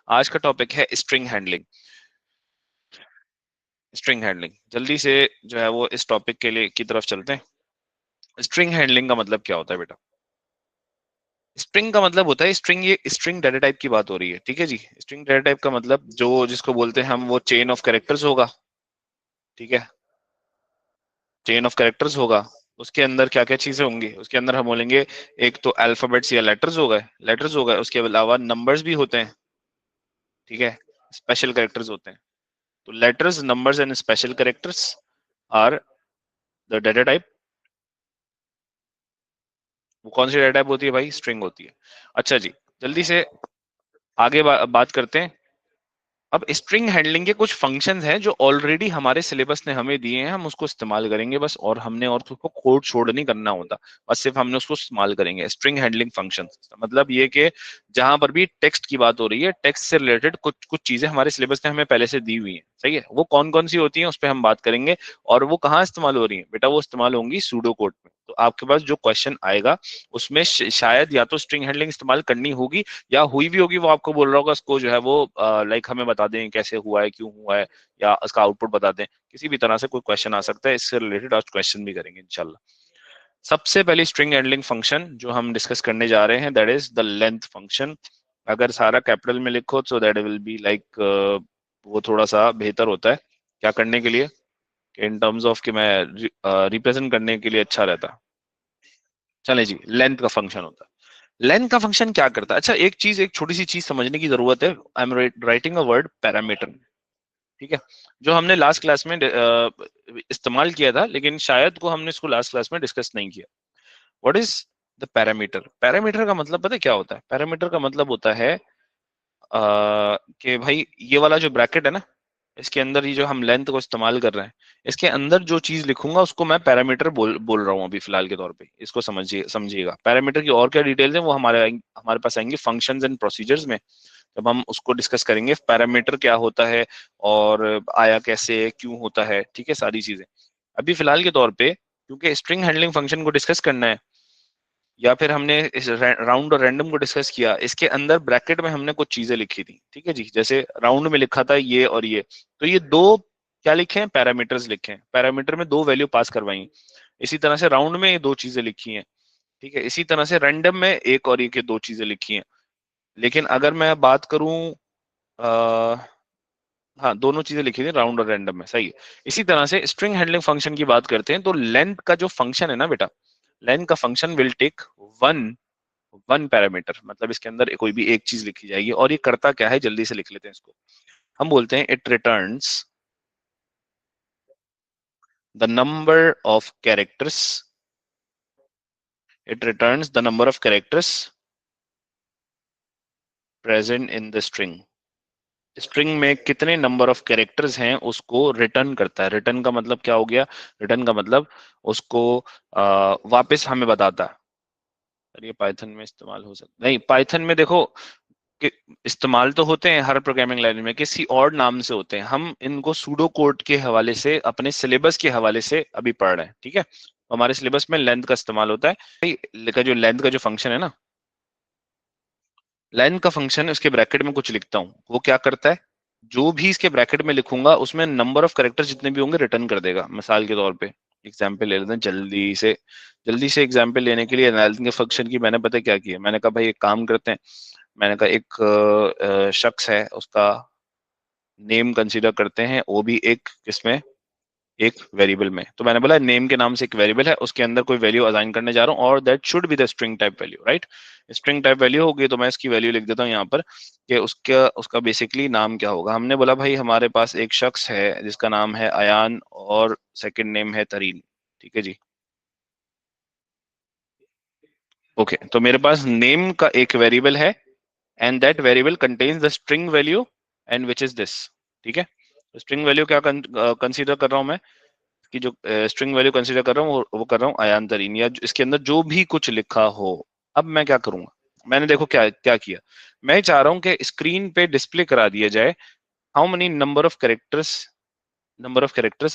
आज का टॉपिक है स्ट्रिंग हैंडलिंग। स्ट्रिंग हैंडलिंग, जल्दी से जो है वो इस टॉपिक के लिए की तरफ चलते हैं। स्ट्रिंग हैंडलिंग का मतलब क्या होता है बेटा? स्ट्रिंग का मतलब होता है स्ट्रिंग, ये स्ट्रिंग डाटा टाइप की बात हो रही है, ठीक है जी। स्ट्रिंग डाटा टाइप का मतलब जो जिसको बोलते हैं हम, वो चेन ऑफ कैरेक्टर्स होगा, ठीक है। चेन ऑफ कैरेक्टर्स होगा, उसके अंदर क्या क्या चीजें होंगी, उसके अंदर हम बोलेंगे एक तो अल्फाबेट्स या लेटर्स हो गए, उसके अलावा नंबर्स भी होते हैं, ठीक है। स्पेशल कैरेक्टर्स होते हैं। तो letters, numbers and special characters are the data type. वो कौन सी डाटा टाइप होती है भाई? स्ट्रिंग होती है। अच्छा जी, जल्दी से आगे बात करते हैं। अब स्ट्रिंग हैंडलिंग के कुछ फंक्शंस हैं जो ऑलरेडी हमारे सिलेबस ने हमें दिए हैं, हम उसको इस्तेमाल करेंगे बस, और हमने और उसको कोड छोड़ नहीं करना होता, बस सिर्फ हमने उसको इस्तेमाल करेंगे। स्ट्रिंग हैंडलिंग फंक्शंस मतलब ये कि जहां पर भी टेक्स्ट की बात हो रही है, टेक्स्ट से रिलेटेड कुछ कुछ चीजें हमारे सिलेबस ने हमें पहले से दी हुई हैं, सही है। वो कौन कौन सी होती हैं उस पर हम बात करेंगे। और वो कहाँ इस्तेमाल हो रही है बेटा? वो इस्तेमाल होंगी सूडो कोड में। तो आपके पास जो क्वेश्चन आएगा उसमें शायद या तो स्ट्रिंग हैंडलिंग इस्तेमाल करनी होगी, या हुई भी होगी, वो आपको बोल रहा होगा उसको जो है वो लाइक हमें बता दें कैसे हुआ है, क्यों हुआ है, या उसका आउटपुट बता दें। किसी भी तरह से कोई क्वेश्चन आ सकता है, इससे रिलेटेड आज क्वेश्चन भी करेंगे इंशाल्लाह। सबसे पहली स्ट्रिंग हैंडलिंग फंक्शन जो हम डिस्कस करने जा रहे हैं, that is the length function. अगर सारा कैपिटल में लिखो तो दैट विल बी लाइक, वो थोड़ा सा बेहतर होता है क्या करने के लिए, इन टर्म्स ऑफ कि मैं रिप्रेजेंट करने के लिए अच्छा रहता है। चले जी, लेंथ का फंक्शन होता है। लेंथ का फंक्शन क्या करता है? अच्छा, एक चीज, एक छोटी सी चीज समझने की जरूरत है। I am writing a word parameter, ठीक है, जो हमने लास्ट क्लास में इस्तेमाल किया था, लेकिन शायद को हमने इसको लास्ट क्लास में डिस्कस नहीं किया। What is the parameter? Parameter का मतलब पता है क्या होता है? पैरामीटर का मतलब होता है कि भाई ये वाला जो ब्रैकेट है ना, इसके अंदर ये जो हम लेंथ को इस्तेमाल कर रहे हैं, इसके अंदर जो चीज लिखूंगा उसको मैं पैरामीटर बोल रहा हूँ अभी फिलहाल के तौर पे। इसको समझिएगा। पैरामीटर की और क्या डिटेल्स हैं वो हमारे पास आएंगे फंक्शंस एंड प्रोसीजर्स में, जब हम उसको डिस्कस करेंगे पैरामीटर क्या होता है और आया कैसे, क्यों होता है, ठीक है, सारी चीजें। अभी फिलहाल के तौर पे क्योंकि स्ट्रिंग हैंडलिंग फंक्शन को डिस्कस करना है, या फिर हमने इस राउंड और रैंडम को डिस्कस किया, इसके अंदर ब्रैकेट में हमने कुछ चीजें लिखी थी, ठीक है जी। जैसे राउंड में लिखा था ये और ये, तो ये दो क्या लिखे हैं? पैरामीटर्स लिखे हैं। पैरामीटर में दो वैल्यू पास करवाई। इसी तरह से राउंड में ये दो चीजें लिखी हैं, ठीक है। इसी तरह से रैंडम में एक और एक के दो चीजें लिखी हैं। लेकिन अगर मैं बात करूं, आ, हाँ, दोनों चीजें लिखी थी राउंड और रैंडम में, सही है। इसी तरह से स्ट्रिंग हैंडलिंग फंक्शन की बात करते हैं, तो लेंथ का जो फंक्शन है ना बेटा, लेंथ का function will take one one parameter, मतलब इसके अंदर कोई भी एक चीज लिखी जाएगी। और ये करता क्या है, जल्दी से लिख लेते हैं इसको। हम बोलते हैं it returns the number of characters, it returns the number of characters present in the string. String में कितने नंबर ऑफ कैरेक्टर्स हैं उसको रिटर्न करता है। रिटर्न का मतलब क्या हो गया? रिटर्न का मतलब उसको वापस हमें बताता है। और ये पाइथन में इस्तेमाल हो सकता नहीं, पाइथन में देखो कि इस्तेमाल तो होते हैं हर प्रोग्रामिंग लैंग्वेज में, किसी और नाम से होते हैं। हम इनको सूडो कोड के हवाले से, अपने सिलेबस के हवाले से अभी पढ़ रहे हैं, ठीक है। हमारे सिलेबस में लेंथ का इस्तेमाल होता है भाई। का जो लेंथ का जो फंक्शन है ना, लेंथ का फंक्शन, उसके ब्रैकेट में कुछ लिखता हूँ, वो क्या करता है? जो भी इसके ब्रैकेट में लिखूंगा उसमें नंबर ऑफ कैरेक्टर जितने भी होंगे रिटर्न कर देगा। मिसाल के तौर पे एग्जाम्पल ले लेते हैं जल्दी से एग्जाम्पल लेने के लिए। एनालिसिस के फंक्शन की मैंने पता है क्या किया, मैंने कहा भाई एक काम करते हैं। मैंने कहा एक शख्स है, उसका नेम कंसीडर करते हैं, वो भी एक किसमें, एक वेरिएबल में। तो मैंने बोला नेम के नाम से एक वेरिएबल है, उसके अंदर कोई वैल्यू असाइन करने जा रहा हूँ, और that should be the string type value, right. String type value होगी तो मैं इसकी वैल्यू लिख देता हूँ यहाँ पर कि उसका उसका बेसिकली नाम क्या होगा। हमने बोला भाई हमारे पास एक शख्स है जिसका नाम है अयान, और सेकंड नेम है तरीन, ठीक है जी। ओके, तो मेरे पास नेम का एक वेरिएबल है, and that variable contains the string value, and which is this, ठीक है। स्ट्रिंग वैल्यू क्या कंसीडर कर रहा हूँ मैं? कि जो स्ट्रिंग वैल्यू कंसीडर कर रहा हूँ वो कर रहा हूँ अयान तरीन, या इसके अंदर जो भी कुछ लिखा हो। अब मैं क्या करूंगा? मैंने देखो क्या क्या किया, मैं चाह रहा हूँ कि स्क्रीन पे डिस्प्ले करा दिया जाए how many number of characters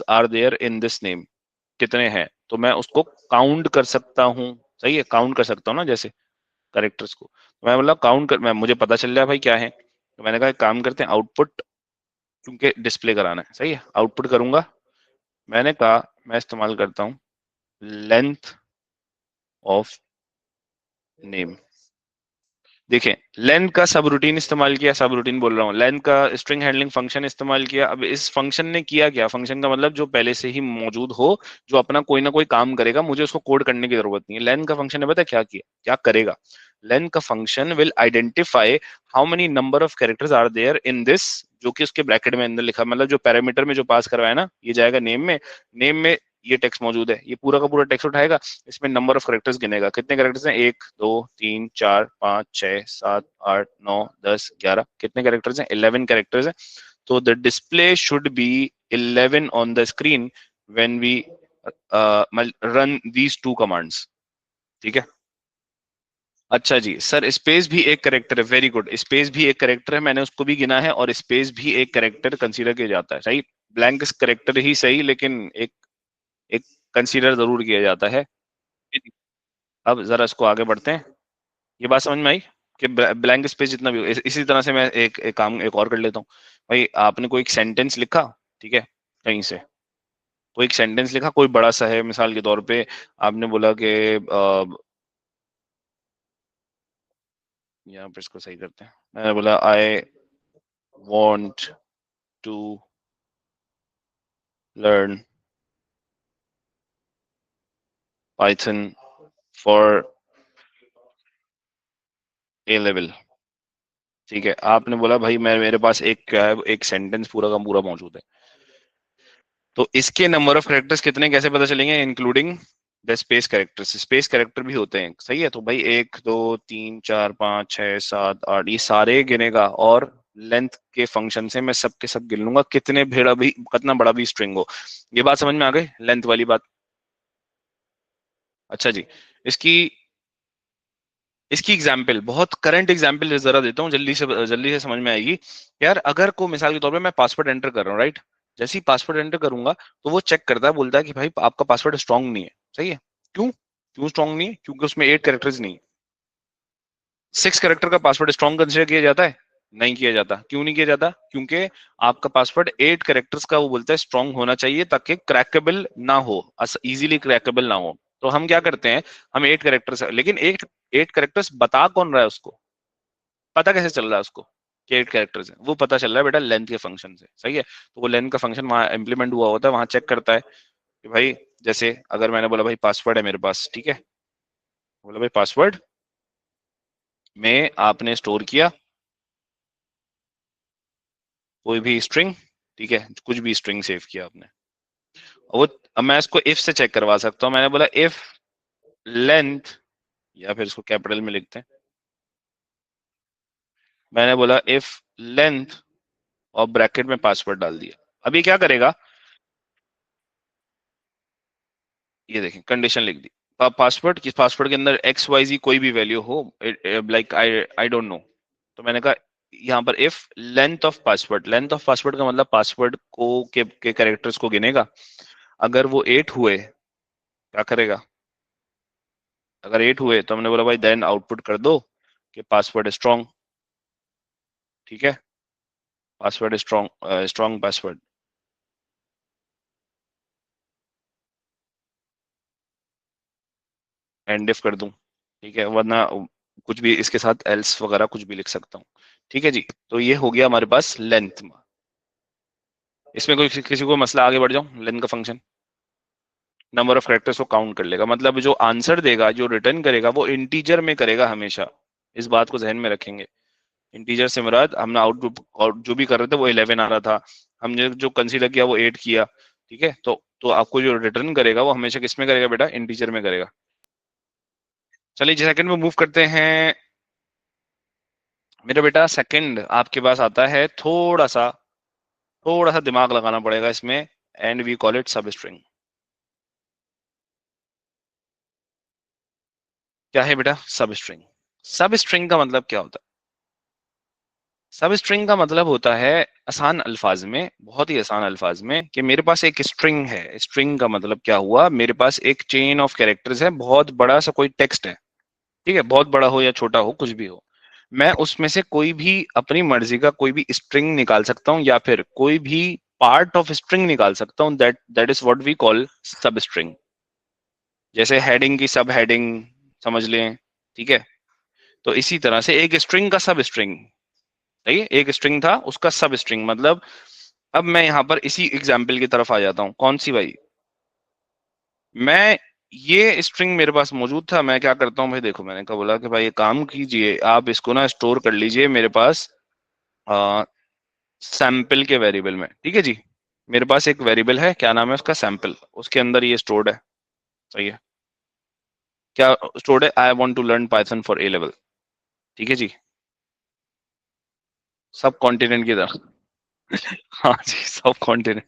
are there in this name, कितने हैं। तो मैं उसको काउंट कर सकता हूँ, सही है, काउंट कर सकता हूँ ना, जैसे कैरेक्टर्स को। तो मैं मतलब काउंट कर, मैं मुझे पता चल जाए भाई क्या है। तो मैंने कहा एक काम करते हैं, आउटपुट क्योंकि डिस्प्ले कराना है, सही है, आउटपुट करूंगा। मैंने कहा मैं इस्तेमाल करता हूँ लेंथ ऑफ नेम। देखें, लेन का सब रूटीन इस्तेमाल किया, सब रूटीन बोल रहा हूँ, लेन का स्ट्रिंग हैंडलिंग फंक्शन इस्तेमाल किया। अब इस फंक्शन ने किया क्या, फंक्शन का मतलब जो पहले से ही मौजूद हो, जो अपना कोई ना कोई काम करेगा, मुझे उसको कोड करने की जरूरत नहीं है। लेन का फंक्शन ने पता है क्या किया, क्या करेगा? लेन का function will identify how many number of characters are there in this, जो कि उसके ब्रैकेट में अंदर लिखा, मतलब जो पैरामीटर में जो पास करवाया ना, ये जाएगा नेम में, नेम में ये टेक्स्ट मौजूद है, ये पूरा का पूरा टेक्स्ट उठाएगा, इसमें नंबर ऑफ करेक्टर्स गिनेगा, कितने करेक्टर्स हैं, 1 2 3 4 5 6 7 8 9 10 11, कितने करेक्टर्स हैं, 11 करेक्टर्स हैं। तो the display should be 11 on the screen when we run these two commands. ठीक है। अच्छा जी सर, स्पेस भी एक करेक्टर है, वेरी गुड, स्पेस भी एक करेक्टर है, मैंने उसको भी गिना है, और स्पेस भी एक करेक्टर कंसीडर किया जाता है, सही। ब्लैंक करेक्टर ही सही, लेकिन एक एक कंसीडर जरूर किया जाता है। अब जरा इसको आगे बढ़ते हैं। ये बात समझ में आई कि ब्लैंक स्पेस जितना भी हो, इसी तरह से मैं एक काम एक और कर लेता हूँ। भाई आपने कोई एक सेंटेंस लिखा, ठीक है, कहीं से कोई एक सेंटेंस लिखा, कोई बड़ा सा है, मिसाल के तौर पे आपने बोला कि यहाँ पर इसको सही करते हैं, मैंने बोला I want to learn Python for A level. ठीक है, आपने बोला भाई मैं, मेरे पास एक क्या है, एक सेंटेंस पूरा का पूरा मौजूद है, तो इसके नंबर ऑफ कैरेक्टर्स कितने कैसे पता चलेंगे, including the space characters, space character भी होते हैं, सही है। तो भाई 1 2 3 4 5 6 7 8, ये सारे गिनेगा, और लेंथ के फंक्शन से मैं सबके सब गिन लूंगा, कितने भेड़ा भी, कितना बड़ा भी स्ट्रिंग हो। ये बात समझ में आ गई, लेंथ वाली बात। अच्छा जी, इसकी इसकी एग्जाम्पल, बहुत करंट एग्जाम्पल जरा देता हूँ, जल्दी से समझ में आएगी। यार अगर को मिसाल के तौर पे मैं पासवर्ड एंटर कर रहा हूँ, राइट, जैसे ही पासवर्ड एंटर करूंगा तो वो चेक करता है, बोलता है कि भाई आपका पासवर्ड स्ट्रांग नहीं है, सही है। क्यों क्यों स्ट्रांग नहीं है? क्योंकि उसमें 8 कैरेक्टर्स नहीं है। 6 कैरेक्टर का पासवर्ड स्ट्रांग कंसिडर किया जाता है? नहीं किया जाता। क्यों नहीं किया जाता? क्योंकि आपका पासवर्ड 8 कैरेक्टर्स का, वो बोलता है स्ट्रांग होना चाहिए, ताकि क्रैकेबल ना हो, इजीली क्रैकेबल ना हो। तो हम क्या करते हैं, हम 8 कैरेक्टर्स, लेकिन 8 कैरेक्टर्स बता कौन रहा है उसको, पता कैसे चल रहा है उसको कि 8 कैरेक्टर्स है? वो पता चल रहा है बेटा लेंथ के फंक्शन से, सही है। तो वो लेंथ का फंक्शन वहां इंप्लीमेंट हुआ होता है, वहां चेक करता है कि भाई, जैसे अगर मैंने बोला भाई पासवर्ड है मेरे पास, ठीक है, बोला भाई पासवर्ड में आपने स्टोर किया कोई भी स्ट्रिंग, ठीक है, कुछ भी स्ट्रिंग सेव किया आपने, वो, अब मैं इसको इफ से चेक करवा सकता हूँ। मैंने बोला इफ लेंथ, या फिर इसको कैपिटल में लिखते हैं, मैंने बोला इफ लेंथ, और ब्रैकेट में पासवर्ड डाल दिया। अभी क्या करेगा, ये देखें कंडीशन लिख दी, पासवर्ड, किस पासवर्ड के अंदर एक्स वाई जी कोई भी वैल्यू हो, like I I don't know. तो मैंने कहा यहाँ पर if length of password, length of password का मतलब पासवर्ड को के कैरेक्टर्स को गिनेगा, अगर वो 8 हुए क्या करेगा, अगर 8 हुए तो हमने बोला भाई देन आउटपुट कर दो कि पासवर्ड स्ट्रॉन्ग, ठीक है, password strong, strong password, and if कर दूं, ठीक है, वरना कुछ भी इसके साथ एल्स वगैरह कुछ भी लिख सकता हूँ। ठीक है जी, तो ये हो गया हमारे पास लेंथ। इसमें कोई किसी को मसला, आगे बढ़ जाऊं, लेंथ का फंक्शन नंबर ऑफ कैरेक्टर्स को काउंट कर लेगा, मतलब जो आंसर देगा, जो रिटर्न करेगा, वो इंटीजर में करेगा हमेशा, इस बात को जहन में रखेंगे। इंटीजर से मुराद, हमने आउटपुट जो भी कर रहे थे वो 11 आ रहा था, हमने जो कंसीडर किया वो 8 किया, ठीक है। तो आपको जो रिटर्न करेगा वो हमेशा किस में करेगा बेटा, इंटीजर में करेगा। चलिए सेकंड में मूव करते हैं। मेरा बेटा सेकंड आपके पास आता है, थोड़ा सा दिमाग लगाना पड़ेगा इसमें, and we call it substring. क्या है बेटा सब स्ट्रिंग? सब स्ट्रिंग का मतलब क्या होता है? सब स्ट्रिंग का मतलब होता है, आसान अल्फाज में, बहुत ही आसान अल्फाज में, कि मेरे पास एक स्ट्रिंग है। स्ट्रिंग का मतलब क्या हुआ, मेरे पास एक चेन ऑफ कैरेक्टर्स है, बहुत बड़ा सा कोई टेक्स्ट है, ठीक है, बहुत बड़ा हो या छोटा हो कुछ भी हो, मैं उसमें से कोई भी अपनी मर्जी का कोई भी स्ट्रिंग निकाल सकता हूँ या फिर कोई भी पार्ट ऑफ स्ट्रिंग निकाल सकता हूँ, that that is what we call substring. जैसे हेडिंग की सब हेडिंग, समझ लें, ठीक है। तो इसी तरह से एक स्ट्रिंग का सब स्ट्रिंग, सही है, एक स्ट्रिंग था उसका सब स्ट्रिंग मतलब। अब मैं यहाँ पर इसी एग्जाम्पल की तरफ आ जाता हूँ, कौन सी भाई, मैं ये स्ट्रिंग मेरे पास मौजूद था, मैं क्या करता हूँ भाई, देखो मैंने कहा बोला कि भाई ये काम कीजिए, आप इसको ना स्टोर कर लीजिए मेरे पास सैंपल के वेरिएबल में, ठीक है जी। मेरे पास एक वेरिएबल है, क्या नाम है उसका, सैंपल, उसके अंदर ये स्टोर्ड है, सही है। क्या स्टोर्ड है, I want to learn Python for A level, ठीक है जी। सब कॉन्टिनेंट की तरह हाँ जी, सब कॉन्टिनेंट,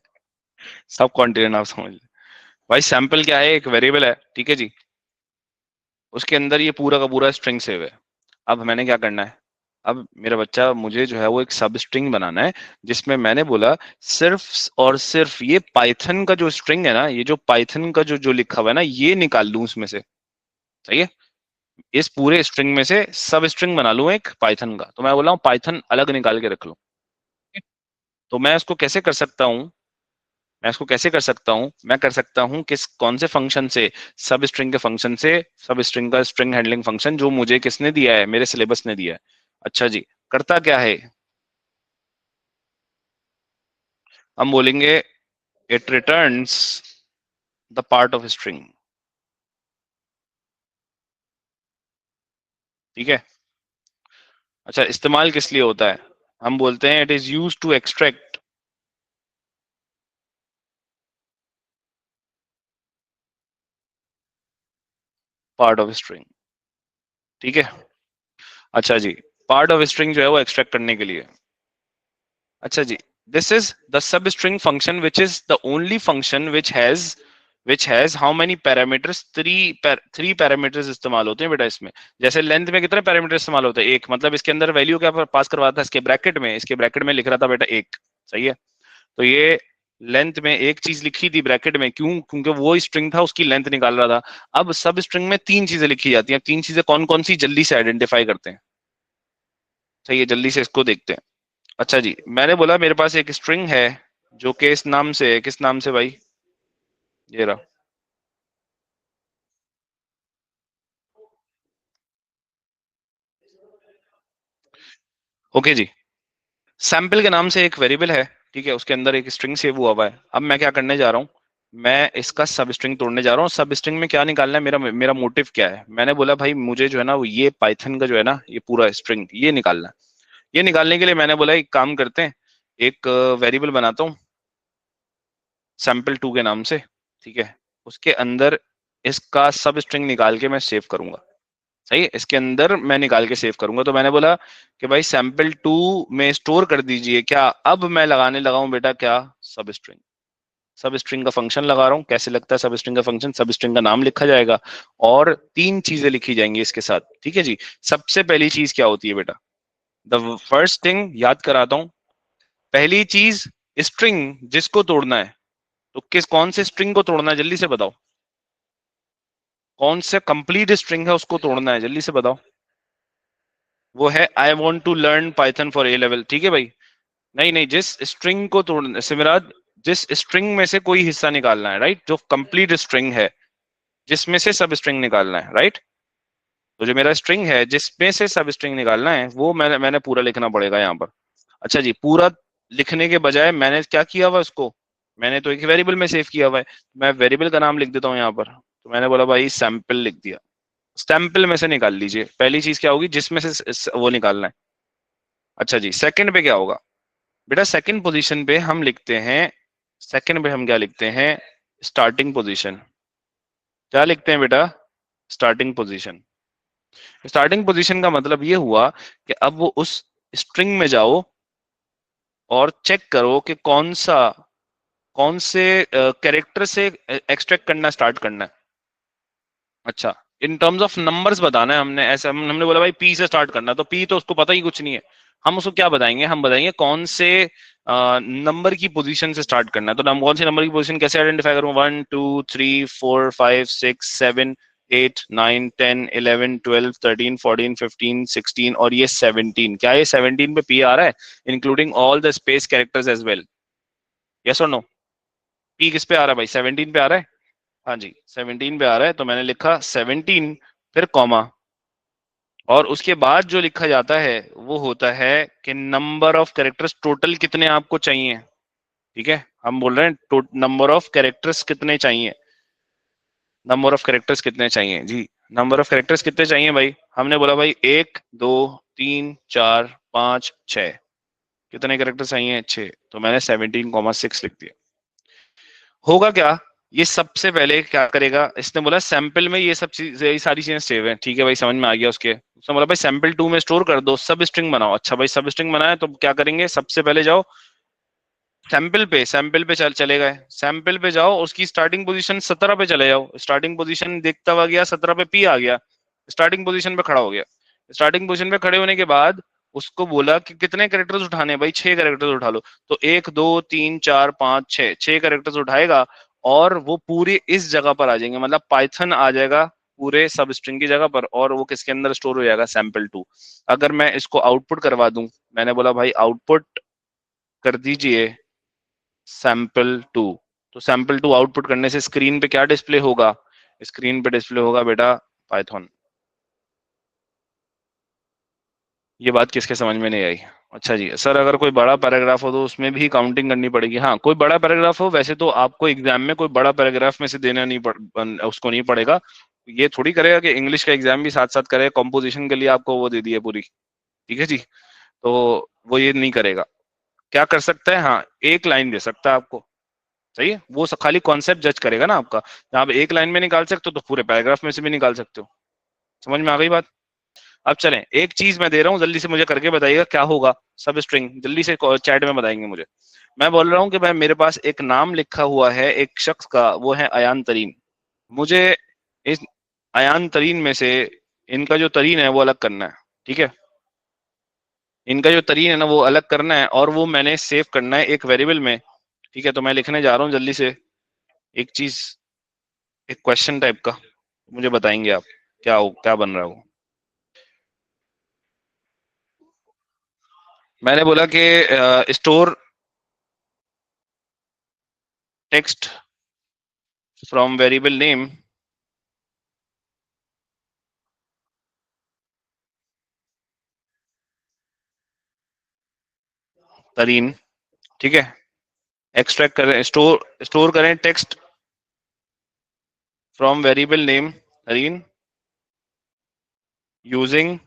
सब कॉन्टिनेंट आप समझ लीजिए। भाई सैंपल क्या है, एक वेरिएबल है, ठीक है जी। उसके अंदर ये पूरा का पूरा स्ट्रिंग सेव है। अब मैंने क्या करना है, अब मेरा बच्चा मुझे जो है वो एक सब स्ट्रिंग बनाना है, जिसमें मैंने बोला सिर्फ और सिर्फ ये पाइथन का जो स्ट्रिंग है ना, ये जो पाइथन का जो जो लिखा हुआ है ना, ये निकाल लूं उसमें से, सही है। इस पूरे स्ट्रिंग में से सब स्ट्रिंग बना लूं एक पाइथन का, तो मैं बोला हूँ पाइथन अलग निकाल के रख लूं। तो मैं इसको कैसे कर सकता हूँ, मैं इसको कैसे कर सकता हूँ, मैं कर सकता हूँ किस कौन से फंक्शन से, सब स्ट्रिंग के फंक्शन से, सब स्ट्रिंग का स्ट्रिंग हैंडलिंग फंक्शन जो मुझे किसने दिया है, मेरे सिलेबस ने दिया है। अच्छा जी, करता क्या है, हम बोलेंगे it returns the part of string, ठीक है। अच्छा, इस्तेमाल किस लिए होता है, हम बोलते हैं it is use to extract part of string, ठीक है। अच्छा जी, पार्ट ऑफ स्ट्रिंग जो है वो एक्सट्रैक्ट करने के लिए, अच्छा जी, this is the substring function which is the only function which has how many parameters, three parameters इस्तेमाल होते हैं बेटा इसमें। जैसे लेंथ में कितने पैरामीटर इस्तेमाल होते हैं, एक, मतलब इसके अंदर वैल्यू क्या पास करवाता था, इसके ब्रैकेट में, इसके ब्रैकेट में लिख रहा था बेटा एक, सही है। तो ये लेंथ में एक चीज लिखी थी ब्रैकेट में, क्यों, क्योंकि वो स्ट्रिंग था उसकी लेंथ निकाल रहा था। अब सब स्ट्रिंग में तीन चीजें लिखी जाती हैं, तीन चीजें कौन कौन सी, जल्दी से आइडेंटिफाई करते हैं, सही है, जल्दी से इसको देखते हैं। अच्छा जी, मैंने बोला मेरे पास एक स्ट्रिंग है जो कि इस नाम से है, किस नाम से भाई, ये रहा, ओके जी। सैंपल के नाम से एक वेरिएबल है, ठीक है, उसके अंदर एक स्ट्रिंग सेव हुआ हुआ है। अब मैं क्या करने जा रहा हूँ, मैं इसका सब स्ट्रिंग तोड़ने जा रहा हूँ। सब स्ट्रिंग में क्या निकालना है, मेरा मेरा मोटिव क्या है, मैंने बोला भाई मुझे जो है ना वो ये पाइथन का जो है ना ये पूरा स्ट्रिंग ये निकालना है। ये निकालने के लिए मैंने बोला एक काम करते हैं, एक वेरिएबल बनाता हूँ सैंपल टू के नाम से, ठीक है। उसके अंदर इसका सब स्ट्रिंग निकाल के मैं सेव करूंगा, सही है, इसके अंदर मैं निकाल के सेव करूंगा। तो मैंने बोला कि भाई सैंपल टू में स्टोर कर दीजिए क्या, अब मैं लगाने लगा हूं बेटा क्या, सब स्ट्रिंग। सब स्ट्रिंग का फंक्शन लगा रहा हूँ, कैसे लगता है सब स्ट्रिंग का फंक्शन, सब स्ट्रिंग का नाम लिखा जाएगा और तीन चीजें लिखी जाएंगी इसके साथ, ठीक है जी। सबसे पहली चीज क्या होती है बेटा, द फर्स्ट थिंग याद कराता हूँ, पहली चीज स्ट्रिंग जिसको तोड़ना है, तो किस कौन से स्ट्रिंग को तोड़ना है, जल्दी से बताओ, कौन से कंप्लीट स्ट्रिंग है उसको तोड़ना है, जल्दी से बताओ। वो है I want to learn Python for A level, ठीक है भाई। नहीं नहीं, जिस स्ट्रिंग को तोड़ना सिमराज, जिस स्ट्रिंग में से कोई हिस्सा निकालना है, राइट, जो कंप्लीट स्ट्रिंग है जिसमें से सब स्ट्रिंग निकालना है, राइट। तो जो मेरा स्ट्रिंग है जिसमें से सब स्ट्रिंग निकालना है वो मैंने मैंने पूरा लिखना पड़ेगा यहाँ पर। अच्छा जी, पूरा लिखने के बजाय मैंने क्या किया हुआ उसको, मैंने तो एक वेरिएबल में सेव किया हुआ है, मैं वेरिएबल का नाम लिख देता हूँ यहाँ पर। तो मैंने बोला भाई सैंपल लिख दिया, सैंपल में से निकाल लीजिए, पहली चीज क्या होगी जिसमें से वो निकालना है। अच्छा जी, सेकंड पे क्या होगा बेटा, सेकंड पोजीशन पे हम लिखते हैं, सेकंड पे हम क्या लिखते हैं, स्टार्टिंग पोजीशन। क्या लिखते हैं बेटा, स्टार्टिंग पोजीशन। स्टार्टिंग पोजीशन का मतलब ये हुआ कि अब वो उस स्ट्रिंग में जाओ और चेक करो कि कौन से कैरेक्टर से एक्सट्रैक्ट करना स्टार्ट करना है। अच्छा, इन टर्म्स ऑफ नंबर्स बताना है हमने, ऐसा हमने बोला भाई पी से स्टार्ट करना, तो पी तो उसको पता ही कुछ नहीं है। हम उसको क्या बताएंगे, हम बताएंगे कौन से नंबर की पोजीशन से स्टार्ट करना है। तो कौन से नंबर की पोजीशन कैसे आइडेंटिफाई करूँ, 1 2 3 4 5 6 7, 8 9 10 11 12 13 14 15 16 और ये 17। क्या ये 17 पे पी आ रहा है, including all the space characters as well? Yes और नो? पी किस पे आ रहा है भाई? 17 पे आ रहा है। हाँ जी 17 पे आ रहा है, तो मैंने लिखा 17 फिर कॉमा, और उसके बाद जो लिखा जाता है वो होता है कि नंबर ऑफ कैरेक्टर्स टोटल कितने आपको चाहिए। ठीक है, हम बोल रहे हैं नंबर ऑफ कैरेक्टर्स कितने चाहिए, नंबर ऑफ कैरेक्टर्स कितने चाहिए जी। नंबर ऑफ कैरेक्टर्स कितने चाहिए भाई? हमने बोला भाई 1 2 3 4 5 6। कितने कैरेक्टर्स चाहिए? 6। तो मैंने 17,6 लिख दिया। होगा क्या, ये सबसे पहले क्या करेगा, इसने बोला सैंपल में ये सब चीज, ये सारी चीजें सेव है, ठीक है भाई समझ में आ गया। उसके उसने बोला भाई सैंपल 2 में स्टोर कर दो, सब स्ट्रिंग बनाओ। अच्छा भाई सब स्ट्रिंग बनाए तो क्या करेंगे, सबसे पहले जाओ सैंपल पे चले गए, सैंपल पे जाओ, उसकी स्टार्टिंग पोजीशन 17 पे चले जाओ, स्टार्टिंग पोजीशन देखता हुआ गया, 17 पे पी आ गया, स्टार्टिंग पोजीशन पे खड़ा हो गया। स्टार्टिंग पोजीशन पे खड़े होने के बाद उसको बोला कि कितने कैरेक्टर्स उठाने हैं भाई, 6 कैरेक्टर्स उठा लो। तो 1 2 3 4 5 6, 6 कैरेक्टर्स उठाएगा, और वो पूरे इस जगह पर आ जाएंगे, मतलब पाइथन आ जाएगा पूरे सब स्ट्रिंग की जगह पर, और वो किसके अंदर स्टोर हो जाएगा, सैंपल 2। अगर मैं इसको आउटपुट करवा दूं, मैंने बोला भाई आउटपुट कर दीजिए सैंपल 2, तो सैंपल 2 आउटपुट करने से स्क्रीन पे क्या डिस्प्ले होगा, स्क्रीन पे डिस्प्ले होगा बेटा पाइथन। ये बात किसके समझ में नहीं आई? अच्छा जी सर, अगर कोई बड़ा पैराग्राफ हो तो उसमें भी काउंटिंग करनी पड़ेगी? हाँ, कोई बड़ा पैराग्राफ हो, वैसे तो आपको एग्जाम में कोई बड़ा पैराग्राफ में से देना नहीं उसको नहीं पड़ेगा। ये थोड़ी करेगा कि इंग्लिश का एग्जाम भी साथ साथ करेगा, कॉम्पोजिशन के लिए आपको वो दे दी है पूरी। ठीक है जी, तो वो ये नहीं करेगा। क्या कर सकता है, हाँ एक लाइन दे सकता है आपको, सही है, वो खाली कॉन्सेप्ट जज करेगा ना आपका। जहाँ आप एक लाइन में निकाल सकते हो तो पूरे पैराग्राफ में से भी निकाल सकते हो। समझ में आ गई बात? अब चलें, एक चीज मैं दे रहा हूँ, जल्दी से मुझे करके बताइएगा क्या होगा। सब स्ट्रिंग जल्दी से चैट में बताएंगे मुझे। मैं बोल रहा हूँ कि भाई मेरे पास एक नाम लिखा हुआ है एक शख्स का, वो है अयान तरीन। मुझे इस अयान तरीन में से इनका जो तरीन है वो अलग करना है। ठीक है, इनका जो तरीन है ना वो अलग करना है, और वो मैंने सेव करना है एक वेरिएबल में। ठीक है, तो मैं लिखने जा रहा हूँ जल्दी से एक चीज, एक क्वेश्चन टाइप का। मुझे बताएंगे आप क्या हो, क्या बन रहा है वो। मैंने बोला कि store text from variable name Tareen. ठीक है, एक्सट्रैक्ट करें, स्टोर करें text from variable name Tareen using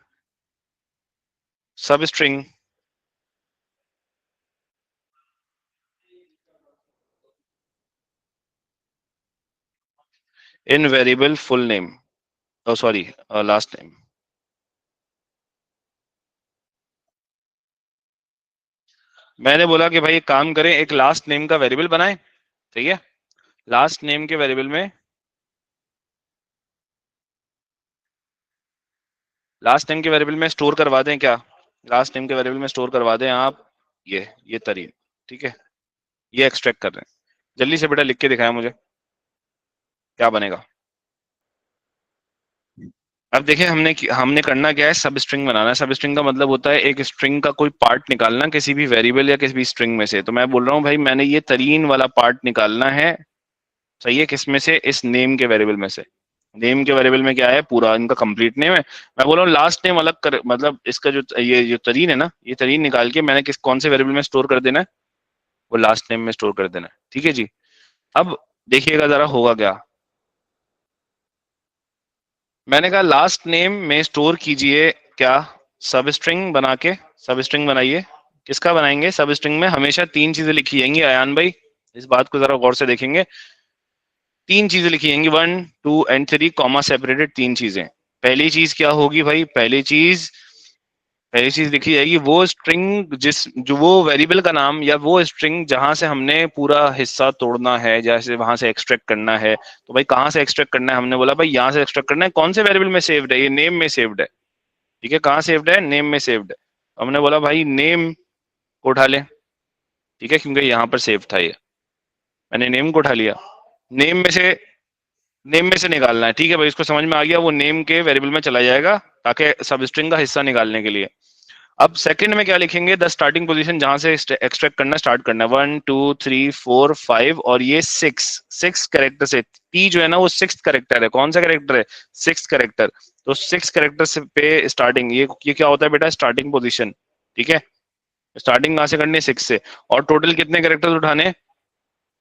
substring in variable full name, oh sorry last name. मैंने बोला कि भाई एक काम करें, एक लास्ट नेम का वेरिएबल बनाएं। ठीक है, लास्ट नेम के वेरिएबल में, लास्ट नेम के वेरिएबल में स्टोर करवा दें क्या, लास्ट नेम के वेरिएबल में स्टोर करवा दें आप ये तरीन। ठीक है, ये एक्सट्रैक्ट कर रहे हैं। जल्दी से बेटा लिख के दिखाया मुझे क्या बनेगा। अब देखिए हमने करना क्या है, सब स्ट्रिंग बनाना है। सब स्ट्रिंग का मतलब होता है एक स्ट्रिंग का कोई पार्ट निकालना किसी भी वेरिएबल या किसी भी स्ट्रिंग में से। तो मैं बोल रहा हूँ भाई मैंने ये तरीन वाला पार्ट निकालना है, सही है, किसमें से, इस नेम के वेरिएबल में से। नेम के वेरिएबल में क्या है, पूरा इनका कंप्लीट नेम है। मैं बोल रहा हूँ लास्ट नेम अलग कर, मतलब इसका जो ये जो तरीन है ना, ये तरीन निकाल के मैंने कौन से वेरिएबल में स्टोर कर देना है, वो लास्ट नेम में स्टोर कर देना है। ठीक है जी, अब देखिएगा जरा होगा क्या। मैंने कहा लास्ट नेम में स्टोर कीजिए क्या, सब स्ट्रिंग बना के, सब स्ट्रिंग बनाइए। किसका बनाएंगे, सब स्ट्रिंग में हमेशा 3 चीजें लिखी जाएंगी अयान भाई, इस बात को जरा गौर से देखेंगे। 3 चीजें लिखी जाएंगी, 1 2 एंड 3 कॉमा सेपरेटेड 3 चीजें। पहली चीज क्या होगी भाई, पहली चीज लिखी जाएगी वो स्ट्रिंग जिस, जो वो वेरिएबल का नाम या वो स्ट्रिंग जहां से हमने पूरा हिस्सा तोड़ना है, जैसे वहां से एक्सट्रैक्ट करना है। तो भाई कहाँ से एक्सट्रैक्ट करना है, हमने बोला भाई यहाँ से एक्सट्रैक्ट करना है। कौन से वेरिएबल में सेव्ड है, ये नेम में सेव्ड है। ठीक है, कहाँ सेव्ड है, नेम में सेव्ड है। तो हमने बोला भाई नेम को उठा ले। ठीक है, क्योंकि यहाँ पर सेव था ये, मैंने नेम को उठा लिया। नेम में से नेम में से निकालना है, ठीक है भाई, इसको समझ में आ गया, वो नेम के वेरिएबल में चला जाएगा ताकि सब स्ट्रिंग का हिस्सा निकालने के लिए। अब सेकंड में क्या लिखेंगे, द स्टार्टिंग पोजीशन जहां से एक्सट्रैक्ट करना स्टार्ट करना है, 1 2 3 4 5 और ये सिक्स कैरेक्टर से, टी जो है ना वो सिक्स कैरेक्टर है, कौन सा कैरेक्टर है, सिक्स कैरेक्टर, तो सिक्स कैरेक्टर से पे स्टार्टिंग, ये क्या होता है बेटा, स्टार्टिंग पोजीशन, ठीक है। स्टार्टिंग कहां से करनी है, सिक्स से, और टोटल कितने कैरेक्टर्स उठाने,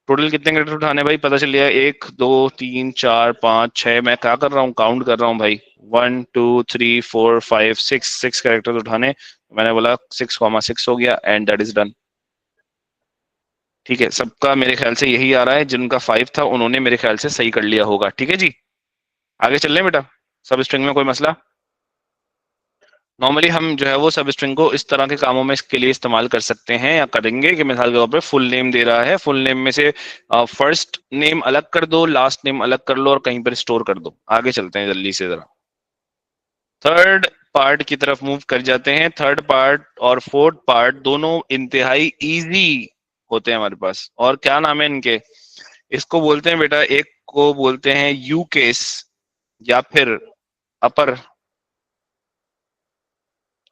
टोटल कितने कैरेक्टर उठाने भाई, पता चल गया, 1 2 3 4 5 6, मैं क्या कर रहा हूँ, काउंट कर रहा हूँ भाई, 1 2 3 4 5 6, सिक्स कैरेक्टर्स उठाने, मैंने बोला 6 6 हो गया, एंड दैट इज डन। ठीक है, सबका मेरे ख्याल से यही आ रहा है, जिनका 5 था उन्होंने मेरे ख्याल से सही कर लिया होगा, ठीक है जी। आगे चल रहे हैं बेटा, सब स्ट्रिंग में कोई मसला। नॉर्मली हम जो है वो सब स्ट्रिंग को इस तरह के कामों में इसके लिए इस्तेमाल कर सकते हैं या करेंगे कि मिसाल के तौर पे फुल नेम दे रहा है, फुल नेम में से फर्स्ट नेम अलग कर दो, लास्ट नेम अलग कर लो और कहीं पर स्टोर कर दो। आगे चलते हैं जल्दी से जरा, थर्ड पार्ट की तरफ मूव कर जाते हैं। थर्ड पार्ट और फोर्थ पार्ट दोनों इंतहाई इजी होते हैं हमारे पास, और क्या नाम है इनके, इसको बोलते हैं बेटा, एक को बोलते हैं यू केस या फिर अपर,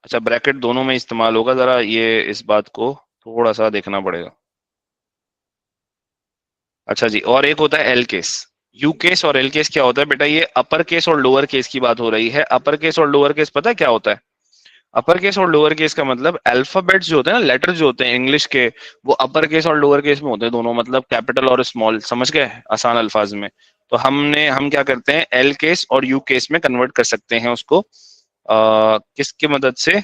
अच्छा ब्रैकेट दोनों में इस्तेमाल होगा, जरा ये इस बात को थोड़ा सा देखना पड़ेगा। अच्छा जी, और एक होता है एल केस। यू केस और एल केस क्या होता है बेटा, ये अपर केस और लोअर केस की बात हो रही है। अपर केस और लोअर केस पता है क्या होता है, अपर केस और लोअर केस का मतलब अल्फाबेट्स जो होते हैं ना, लेटर जो होते हैं इंग्लिश के, वो अपर केस और लोअर केस में होते हैं दोनों, मतलब कैपिटल और स्मॉल, समझ गए आसान अल्फाज में। तो हम क्या करते हैं, एल केस और यू केस में कन्वर्ट कर सकते हैं उसको, किसकी मदद से,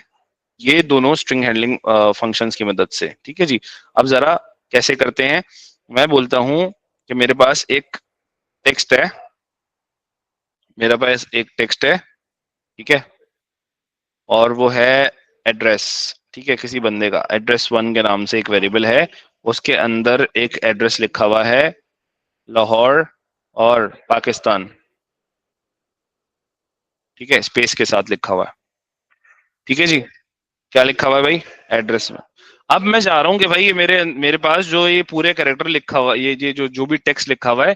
ये दोनों स्ट्रिंग हैंडलिंग फंक्शंस की मदद से, ठीक है जी। अब जरा कैसे करते हैं, मैं बोलता हूं कि मेरे पास एक टेक्स्ट है, मेरे पास एक टेक्स्ट है, ठीक है, और वो है एड्रेस, ठीक है, किसी बंदे का एड्रेस वन के नाम से एक वेरिएबल है, उसके अंदर एक एड्रेस लिखा हुआ है, लाहौर और पाकिस्तान, ठीक है, स्पेस के साथ लिखा हुआ है, ठीक है जी। क्या लिखा हुआ है भाई, एड्रेस में। अब मैं चाह रहा हूँ कि भाई ये मेरे मेरे पास जो ये पूरे कैरेक्टर लिखा हुआ, ये जो भी टेक्स्ट लिखा हुआ है,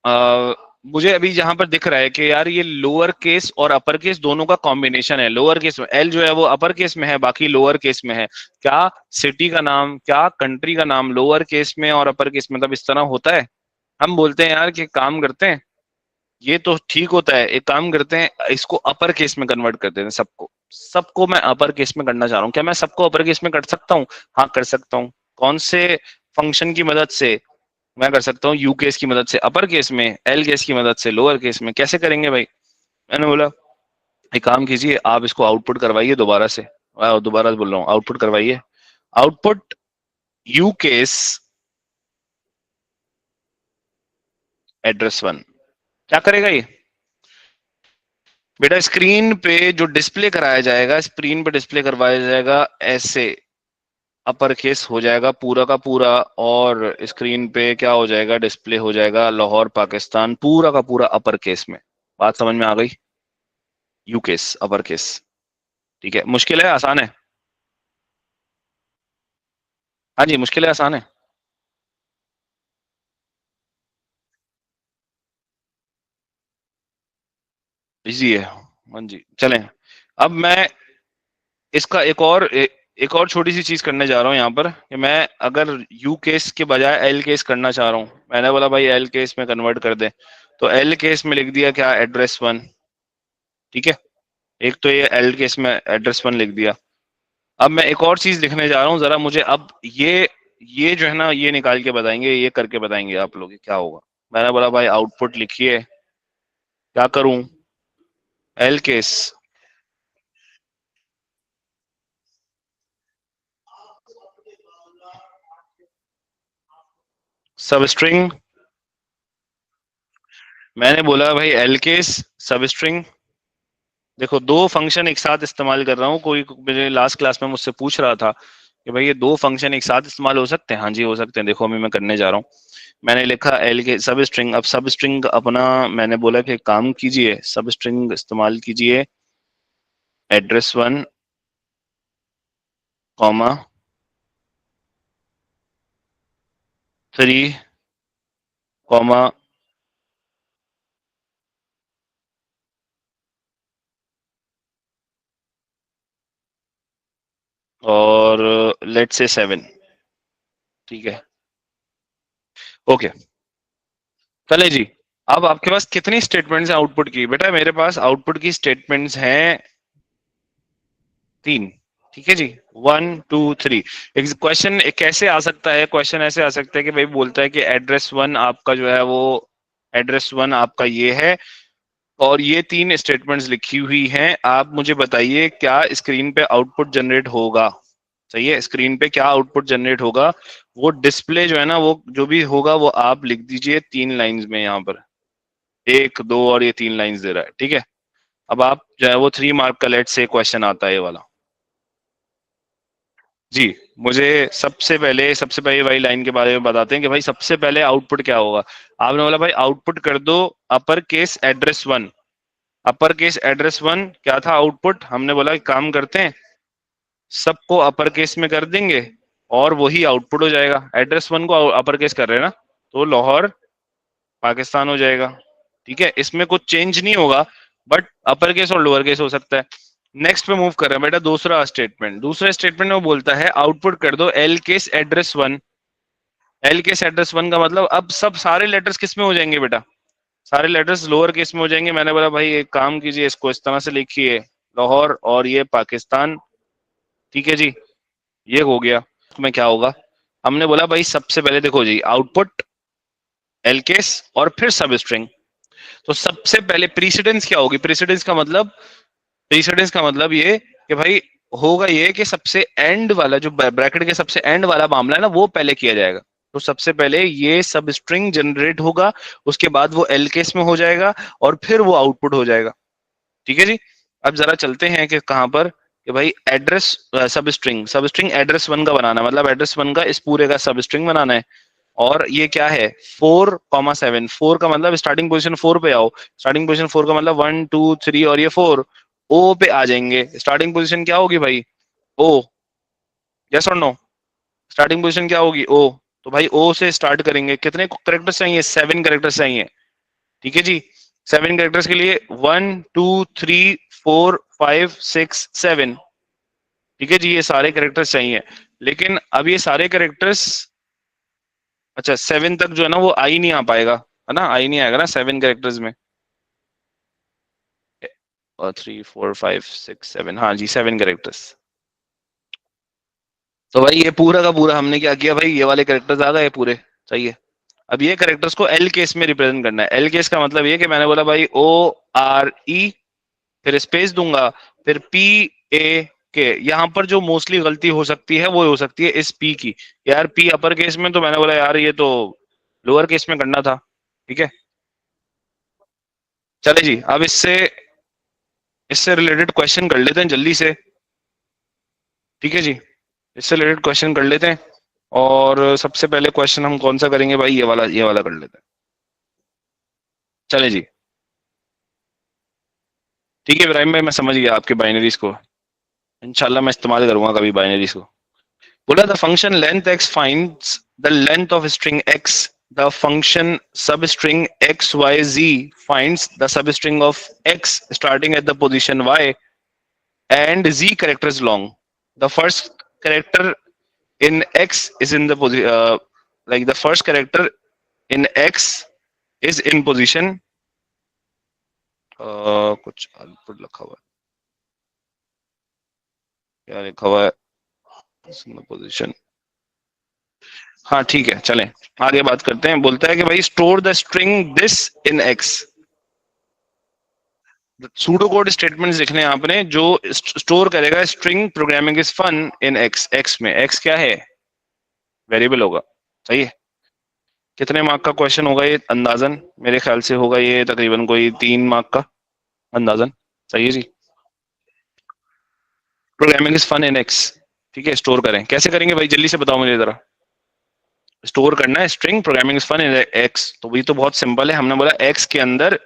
आ, मुझे अभी जहां पर दिख रहा है कि यार ये लोअर केस और अपर केस दोनों का कॉम्बिनेशन है, लोअर केस में एल जो है वो अपर केस में है, बाकी लोअर केस में है, क्या सिटी का नाम, क्या कंट्री का नाम लोअर केस में और अपर केस में, मतलब इस तरह होता है। हम बोलते हैं यार कि काम करते हैं, ये तो ठीक होता है, एक काम करते हैं, इसको अपर केस में कन्वर्ट कर देते हैं, सबको, सबको मैं अपर केस में करना चाह रहा हूँ, क्या मैं सबको अपर केस में कर सकता हूँ, हाँ कर सकता हूँ, कौन से फंक्शन की मदद से, मैं कर सकता हूँ यू केस की मदद से अपर केस में, एल केस की मदद से लोअर केस में, कैसे करेंगे भाई, मैंने बोला एक काम कीजिए, आप इसको आउटपुट करवाइए दोबारा से, दोबारा बोल रहा हूँ, आउटपुट करवाइए, output you case address one, क्या करेगा ये बेटा, स्क्रीन पे जो डिस्प्ले कराया जाएगा, स्क्रीन पे डिस्प्ले करवाया जाएगा ऐसे, अपर केस हो जाएगा पूरा का पूरा, और स्क्रीन पे क्या हो जाएगा, डिस्प्ले हो जाएगा लाहौर पाकिस्तान पूरा का पूरा अपर केस में। बात समझ में आ गई, यू केस अपर केस, ठीक है, मुश्किल है आसान है, हाँ जी मुश्किल है आसान है, इजी है, हाँ जी चलें। अब मैं इसका एक और छोटी सी चीज करने जा रहा हूँ यहाँ पर, कि मैं अगर यू केस के बजाय एल केस करना चाह रहा हूँ, मैंने बोला भाई एल केस में कन्वर्ट कर दे, तो एल केस में लिख दिया क्या, एड्रेस वन, ठीक है, एक तो ये एल केस में एड्रेस वन लिख दिया। अब मैं एक और चीज लिखने जा रहा हूँ, जरा मुझे अब ये जो है ना ये निकाल के बताएंगे, ये करके बताएंगे आप लोग, ये क्या होगा। मैंने बोला भाई आउटपुट लिखिए, क्या करूं, एल केस सब स्ट्रिंग, मैंने बोला भाई एल केस सब स्ट्रिंग, देखो दो फंक्शन एक साथ इस्तेमाल कर रहा हूँ, कोई मेरे लास्ट क्लास में मुझसे पूछ रहा था कि भाई ये दो फंक्शन एक साथ इस्तेमाल हो सकते हैं, हाँ जी हो सकते हैं, देखो अभी मैं करने जा रहा हूँ। मैंने लिखा एल के सब स्ट्रिंग, अब सब स्ट्रिंग अपना, मैंने बोला कि काम कीजिए, सब स्ट्रिंग इस्तेमाल कीजिए, एड्रेस वन कॉमा 3 कॉमा और लेट्स से 7, ठीक है, ओके। चले जी, अब आपके पास कितनी स्टेटमेंट्स हैं आउटपुट की? बेटा मेरे पास आउटपुट की स्टेटमेंट्स हैं 3, ठीक है जी, 1 2 3। एक क्वेश्चन कैसे आ सकता है? क्वेश्चन ऐसे आ सकता है कि भाई बोलता है कि एड्रेस 1 आपका जो है वो, एड्रेस 1 आपका ये है और ये 3 स्टेटमेंट्स लिखी हुई हैं, आप मुझे बताइए क्या स्क्रीन पे आउटपुट जनरेट होगा? सही है, स्क्रीन पे क्या आउटपुट जनरेट होगा? वो डिस्प्ले जो है ना, वो जो भी होगा वो आप लिख दीजिए 3 लाइंस में, यहाँ पर 1 2 और ये 3 लाइंस दे रहा है, ठीक है। अब आप जो है वो 3 मार्क का लेट से क्वेश्चन आता है ये वाला। जी, मुझे सबसे पहले वाली लाइन के बारे में बताते हैं कि भाई सबसे पहले आउटपुट क्या होगा। आपने बोला भाई आउटपुट कर दो upper case address 1। Upper case address 1 क्या था आउटपुट? हमने बोला एक काम करते हैं, सबको अपर केस में कर देंगे और वही आउटपुट हो जाएगा। एड्रेस 1 को अपर केस कर रहे हैं ना, तो लाहौर पाकिस्तान हो जाएगा, ठीक है, इसमें कुछ चेंज नहीं होगा, बट अपर केस और लोअर केस हो सकता है। नेक्स्ट पे मूव कर रहे हैं बेटा, दूसरा स्टेटमेंट में वो बोलता है आउटपुट कर दो L case address 1। L case address 1 का मतलब अब सब सारे लेटर्स किस में हो जाएंगे बेटा? सारे लेटर्स लोअर केस में हो जाएंगे। मैंने बोला भाई एक काम कीजिए, इसको इस तरह से लिखिए, लाहौर और ये पाकिस्तान, ठीक है जी, ये हो गया। इसमें क्या होगा? हमने बोला भाई सबसे पहले देखो जी, आउटपुट एल केस और फिर सब स्ट्रिंग। तो सबसे पहले प्रीसिडेंस क्या होगी? प्रीसिडेंस का मतलब ये कि भाई होगा ये कि सबसे एंड वाला जो ब्रैकेट के सबसे एंड वाला मामला है ना, वो पहले किया जाएगा। तो सबसे पहले ये सब स्ट्रिंग जनरेट होगा, उसके बाद वो एल केस में हो जाएगा और फिर वो आउटपुट हो जाएगा, ठीक है जी। अब जरा चलते हैं कि कहाँ पर, कि भाई एड्रेस सब स्ट्रिंग एड्रेस 1 का बनाना है, मतलब एड्रेस 1 का इस पूरे का सब स्ट्रिंग बनाना है। और ये क्या है? 4,7। 4 का मतलब स्टार्टिंग पोजीशन 4 पे आओ। स्टार्टिंग पोजीशन 4 का मतलब 1 2 3 और ये 4 ओ पे आ जाएंगे। स्टार्टिंग पोजीशन क्या होगी भाई? ओ। यस और नो? स्टार्टिंग पोजीशन क्या होगी? ओ। तो भाई ओ से स्टार्ट करेंगे। कितने करेक्टर्स चाहिए? 7 करेक्टर्स चाहिए, ठीक है जी। 7 करेक्टर्स के लिए 1 2 3 4 5 6 7, ठीक है जी, ये सारे करेक्टर्स चाहिए। लेकिन अब ये सारे करेक्टर्स, अच्छा 7 तक जो है ना वो आ ही नहीं आ पाएगा, है ना, आ ही नहीं आएगा ना 7 कैरेक्टर्स में। और 3 4 5 6 7, हाँ जी 7 कैरेक्टर्स। तो भाई ये पूरा का पूरा हमने क्या किया भाई, ये वाले कैरेक्टर्स आ गए पूरे, सही है। अब ये कैरेक्टर्स को एल केस में रिप्रेजेंट करना है। एल केस का मतलब ये कि मैंने बोला भाई ORE, फिर स्पेस दूंगा, फिर PAK। यहाँ पर जो मोस्टली गलती हो सकती है वो हो सकती है इस पी की। यार पी अपर केस में, तो मैंने बोला यार ये तो लोअर केस में करना था, ठीक है। चले जी, अब इससे इससे रिलेटेड क्वेश्चन कर लेते हैं जल्दी से, ठीक है जी, इससे रिलेटेड क्वेश्चन कर लेते हैं। और सबसे पहले क्वेश्चन हम कौन सा करेंगे भाई? ये वाला कर लेते हैं। चले जी, ठीक है इब्राहिम भाई, मैं समझ गया आपके बाइनरीज को। इंशाल्लाह मैं इस्तेमाल करूंगा कभी बाइनरीज को। बोला the function length X finds the length of string X, the function substring X Y Z finds the substring of X starting at the position Y and z characters long. The first character in x is in the position, like the first character in x is in position, कुछ output लिखा हुआ है, क्या लिखा हुआ है? Position, हाँ ठीक है, चलें आगे बात करते हैं। बोलता है कि भाई store the string this in X. Pseudo code statements लिखने हैं आपने जो स्टोर करेगा string programming is fun in X. X में एक्स क्या है? वेरिएबल होगा, सही है। कितने मार्क का क्वेश्चन होगा ये अंदाजन? मेरे ख्याल से होगा ये तकरीबन कोई 3 मार्क का अंदाजन, सही है जी। Programming is fun in X, ठीक है। स्टोर करें, कैसे करेंगे भाई जल्दी से बताओ मुझे जरा। स्टोर करना है string programming is fun in X, तो वही तो बहुत सिंपल है। हमने बोला एक्स के अंदर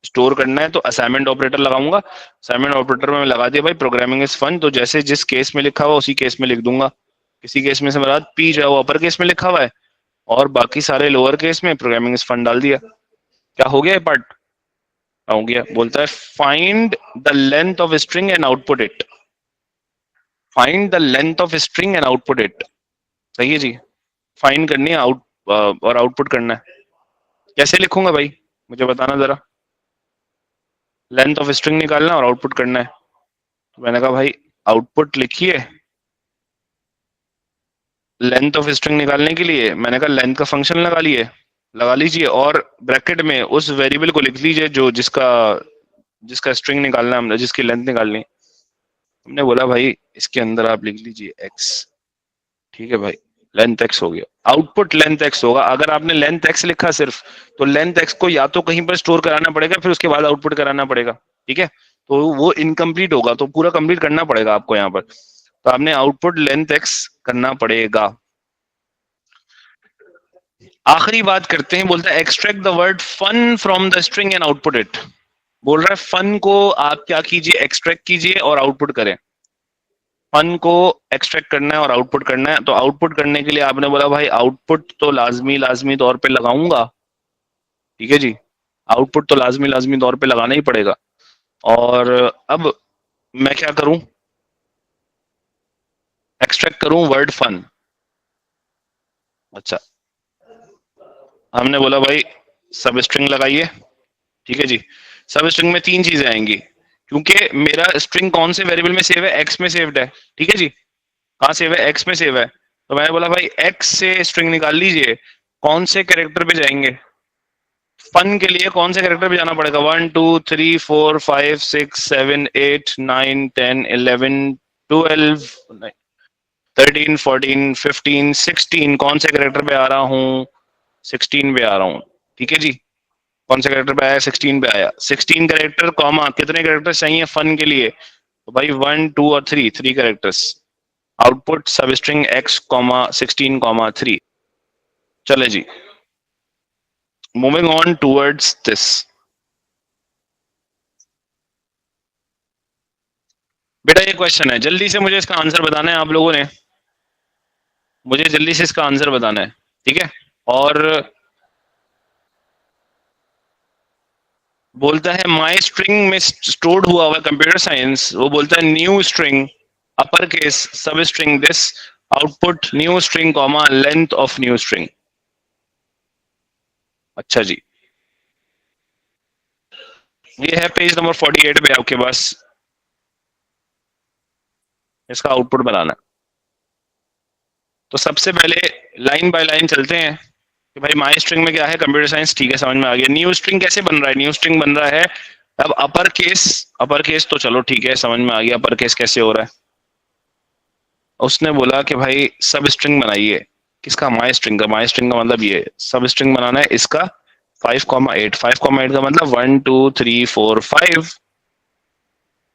स्टोर करना है, तो असाइनमेंट ऑपरेटर लगाऊंगा। असाइनमेंट ऑपरेटर में मैं लगा दिया भाई प्रोग्रामिंग इज फन, तो जैसे जिस केस में लिखा हुआ उसी केस में लिख दूंगा। किसी केस में से मेरा पी जो है वो अपर केस में लिखा हुआ है और बाकी सारे लोअर केस में प्रोग्रामिंग इज फन डाल दिया। क्या हो गया ये पार्ट? हो गया। बोलता है find the length of string and output it. Find the length of string and output it. सही है जी। फाइंड करनी है आउट और आउटपुट करना है। कैसे लिखूंगा भाई, मुझे बताना जरा। लेंथ ऑफ स्ट्रिंग निकालना और आउटपुट करना है। तो मैंने कहा भाई आउटपुट लिखिए। लेंथ ऑफ स्ट्रिंग निकालने के लिए मैंने कहा लेंथ का फंक्शन लगा लीजिए और ब्रैकेट में उस वेरिएबल को लिख लीजिए जो जिसका जिसका स्ट्रिंग निकालना है, हमने जिसकी लेंथ निकालनी। हमने बोला भाई इसके अंदर आप लिख लीजिए एक्स। ठीक है भाई, लेंथ एक्स हो गया। आउटपुट लेंथ एक्स होगा। अगर आपने लेंथ एक्स लिखा सिर्फ, तो लेंथ एक्स को या तो कहीं पर स्टोर कराना पड़ेगा, फिर उसके बाद आउटपुट कराना पड़ेगा। ठीक है, तो वो इनकम्प्लीट होगा, तो पूरा कंप्लीट करना पड़ेगा आपको यहाँ पर। तो आपने आउटपुट लेंथ एक्स करना पड़ेगा। आखिरी बात करते हैं, बोलता है extract the word fun from the string and output it. बोल रहा है फन को आप क्या कीजिए, एक्सट्रैक्ट कीजिए और आउटपुट करें। फन को एक्सट्रैक्ट करना है और आउटपुट करना है। तो आउटपुट करने के लिए आपने बोला भाई आउटपुट तो लाजमी लाजमी तौर पे लगाऊंगा। ठीक है जी, आउटपुट तो लाजमी लाजमी तौर पे लगाना ही पड़ेगा। और अब मैं क्या करूं, एक्सट्रैक्ट करूं वर्ड फन। अच्छा, हमने बोला भाई सब स्ट्रिंग लगाइए। ठीक है जी, सब स्ट्रिंग में तीन चीजें आएंगी, क्योंकि मेरा स्ट्रिंग कौन से वेरिएबल में सेव है, एक्स में सेव्ड है। ठीक है जी, कहाँ सेव है, एक्स में सेव है। तो मैंने बोला भाई एक्स से स्ट्रिंग निकाल लीजिए। कौन से कैरेक्टर पे जाएंगे, फन के लिए कौन से कैरेक्टर पे जाना पड़ेगा, 1 2 3 4 5 6 7 8 9 10 11 12 13 14 15 16 कौन से कैरेक्टर पे आ रहा हूँ, 16 पे आ रहा हूँ। ठीक है जी, कौन से कैरेक्टर पे आया, 16 पे आया। 16 कैरेक्टर कॉमा कितने कैरेक्टर चाहिए फन के लिए, तो भाई 1 2 और 3, 3 कैरेक्टर्स। आउटपुट सब स्ट्रिंग एक्स कॉमा 16 कॉमा 3। चले जी, मूविंग ऑन टूवर्ड्स दिस। बेटा ये क्वेश्चन है, जल्दी से मुझे इसका आंसर बताना है आप लोगों ने। मुझे जल्दी से इसका आंसर बताना है, ठीक है। और बोलता है माई स्ट्रिंग में स्टोर्ड हुआ हुआ कंप्यूटर साइंस, वो बोलता है न्यू स्ट्रिंग अपर केस सब string this output new string comma length of new string. अच्छा जी, ये है पेज नंबर 48 पे आपके पास, इसका आउटपुट बनाना है। तो सबसे पहले लाइन बाय लाइन चलते हैं कि भाई माई स्ट्रिंग में क्या है, कंप्यूटर साइंस। ठीक है, समझ में आ गया। न्यू स्ट्रिंग कैसे बन रहा है, न्यू स्ट्रिंग बन रहा है अब अपर केस तो चलो ठीक है, समझ में आ गया अपर केस कैसे हो रहा है। उसने बोला कि भाई सब स्ट्रिंग बनाइए, किसका, माई स्ट्रिंग का। माई स्ट्रिंग का मतलब ये सब स्ट्रिंग बनाना है इसका 5,8। 5,8 का मतलब 1 2 3 4 5।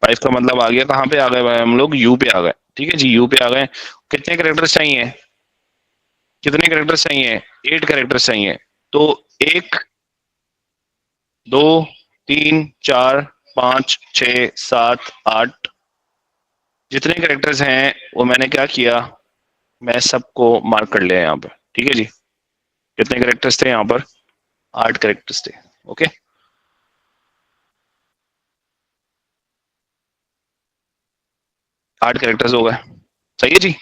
5 का मतलब आ गया, कहाँ पे आ गए भाई हम लोग, यू पे आ गए। ठीक है जी, यू पे आ गए। कितने करेक्टर्स चाहिए, कितने करेक्टर्स चाहिए, 8 करेक्टर्स चाहिए। तो 1 2 3 4 5 6 7 8 जितने करेक्टर्स हैं वो मैंने क्या किया, मैं सबको मार्क कर लिया यहाँ पे। ठीक है जी, कितने करेक्टर्स थे यहाँ पर, 8 करेक्टर्स थे। ओके, 8 करेक्टर्स हो गए। सही है जी,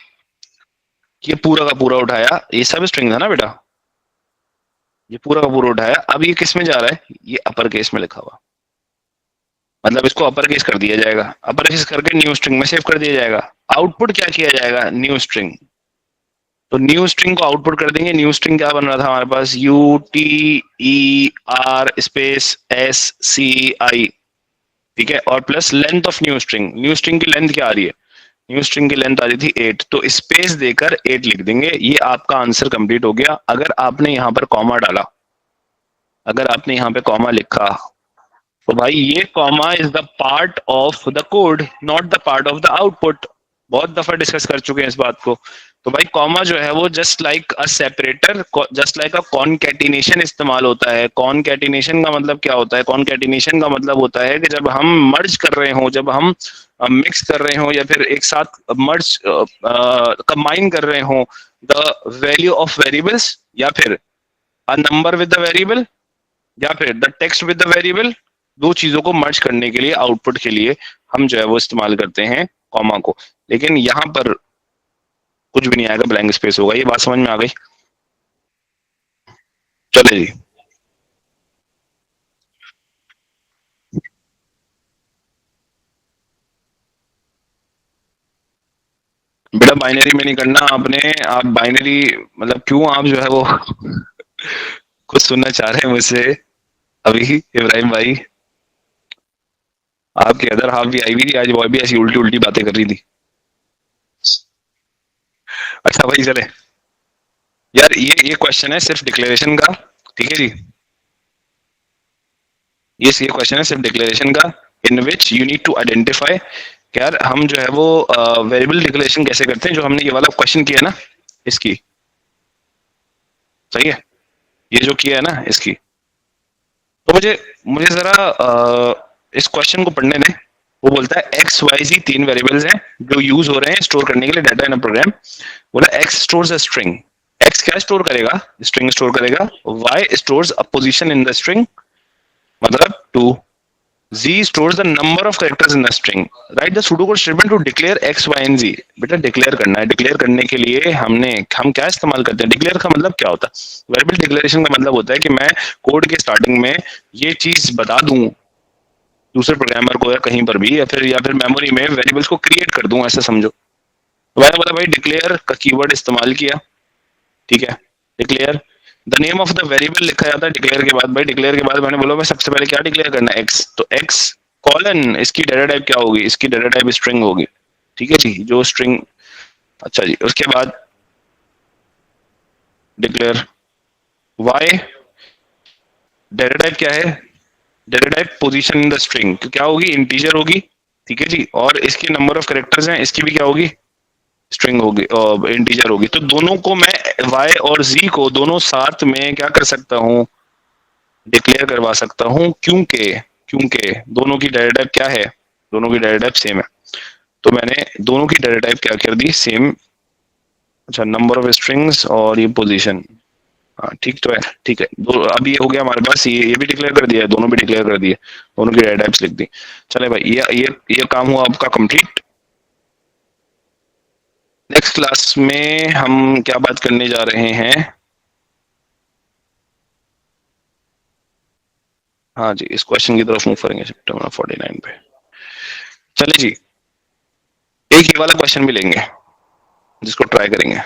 ये पूरा का पूरा उठाया, ये सब स्ट्रिंग था ना बेटा, ये पूरा का पूरा उठाया। अब ये किस में जा रहा है, ये अपर केस में लिखा हुआ, मतलब इसको अपर केस कर दिया जाएगा। अपर केस करके न्यू स्ट्रिंग में सेव कर दिया जाएगा। आउटपुट क्या किया जाएगा, न्यू स्ट्रिंग। तो न्यू स्ट्रिंग को आउटपुट कर देंगे। न्यू स्ट्रिंग क्या बन रहा था हमारे पास, UTER स्पेस SCI। ठीक है, और plus length of new string. New string की लेंथ क्या आ रही है, न्यू स्ट्रिंग की लेंथ आ रही थी 8, तो स्पेस देकर 8 लिख देंगे। ये आपका आंसर कंप्लीट हो गया। अगर आपने यहाँ पर कॉमा डाला, अगर आपने यहाँ पे कॉमा लिखा, तो भाई ये comma is the part of the code, not the part of the output. बहुत दफा डिस्कस कर चुके हैं इस बात को। तो भाई कॉमा जो है वो just like a separator, just like a concatenation इस्तेमाल होता है। कॉनकैटिनेशन का मतलब क्या होता है, कॉनकैटिनेशन का मतलब होता है कि जब हम मर्ज कर रहे हो, जब हम मिक्स कर रहे हो, या फिर एक साथ मर्ज कंबाइन कर रहे हो द वैल्यू ऑफ वेरिएबल्स, या फिर a number with the variable, या फिर the text with the variable. दो चीजों को मर्ज करने के लिए, आउटपुट के लिए हम जो है वो इस्तेमाल करते हैं कॉमा को। लेकिन यहाँ पर कुछ भी नहीं आएगा, ब्लैंक स्पेस होगा। ये बात समझ में आ गई? चले जी। बेटा बाइनरी में नहीं करना आपने। आप बाइनरी मतलब क्यों आप जो है वो कुछ सुनना चाह रहे हैं मुझसे अभी इब्राहिम भाई? आपके अदर हाफ भी आई हुई थी आज, वो भी ऐसी उल्टी उल्टी बातें कर रही थी। अच्छा भाई चले यार, ये क्वेश्चन है सिर्फ डिक्लेरेशन का, ठीक है जी। ये क्वेश्चन है सिर्फ डिक्लेरेशन का, in which you need to identify कि यार हम जो है वो वेरिएबल डिक्लेरेशन कैसे करते हैं, जो हमने ये वाला क्वेश्चन किया ना इसकी। सही है, ये जो किया है ना इसकी। तो मुझे मुझे जरा इस क्वेश्चन को पढ़ने दें। वो बोलता है एक्स वाई जी तीन वेरिएबल्स हैं जो यूज हो रहे हैं स्टोर करने के लिए डाटा इन अ प्रोग्राम। बोला X stores a string. X क्या स्टोर करेगा? स्ट्रिंग स्टोर करेगा। Y stores a position in the string, मतलब two. Z stores the number of characters in the string. Write the pseudocode statement to declare x, y and z. बेटा declare करना है। Declare करने के लिए हम क्या इस्तेमाल करते हैं? डिक्लेयर का मतलब क्या होता है? वेरिएबल डिक्लेरेशन का मतलब होता है कि मैं कोड के स्टार्टिंग में ये चीज बता दूं दूसरे प्रोग्रामर को या कहीं पर भी, या फिर मेमोरी में वेरिएबल्स को क्रिएट कर दूं, ऐसा समझो। तो मैंने बोला भाई डिक्लेयर का कीवर्ड इस्तेमाल किया, ठीक है। Declare the name of the variable लिखा जाता है डिक्लेयर के बाद। भाई डिक्लेयर के बाद मैंने बोला मैं सबसे पहले क्या डिक्लेयर करना है? एक्स। तो एक्स कॉलन इसकी डाटा टाइप क्या होगी? इसकी डाटा टाइप स्ट्रिंग होगी, ठीक है जी, जो स्ट्रिंग। अच्छा जी, उसके बाद डिक्लेयर वाई, डाटा टाइप क्या है? Data type position in the string, तो क्या होगी? इंटीजर होगी, ठीक है जी। और इसके नंबर ऑफ कैरेक्टर्स हैं, इसकी भी क्या होगी? स्ट्रिंग होगी और इंटीजर होगी। तो दोनों को मैं y और z को दोनों साथ में क्या कर सकता हूँ? डिक्लेयर करवा सकता हूँ, क्योंकि क्योंकि दोनों की डाटा टाइप क्या है? दोनों की डाटा टाइप सेम है। तो मैंने दोनों की डाटा टाइप क्या कर दी? सेम। अच्छा, नंबर ऑफ स्ट्रिंग्स और ये पोजीशन। हाँ ठीक तो है, ठीक है। दो अब ये हो गया हमारे पास, ये भी डिक्लेयर कर दिया है, दोनों भी डिक्लेयर कर दिए, दोनों की डाटा टाइप्स लिख दी। चले भाई, ये काम हुआ आपका कंप्लीट। नेक्स्ट क्लास में हम क्या बात करने जा रहे हैं? हाँ जी, इस क्वेश्चन की तरफ मूव करेंगे चैप्टर नंबर 49 पे। चलिए जी, एक ये वाला क्वेश्चन भी लेंगे जिसको ट्राई करेंगे।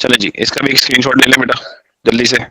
चले जी, इसका भी एक स्क्रीनशॉट ले लें बेटा जल्दी से।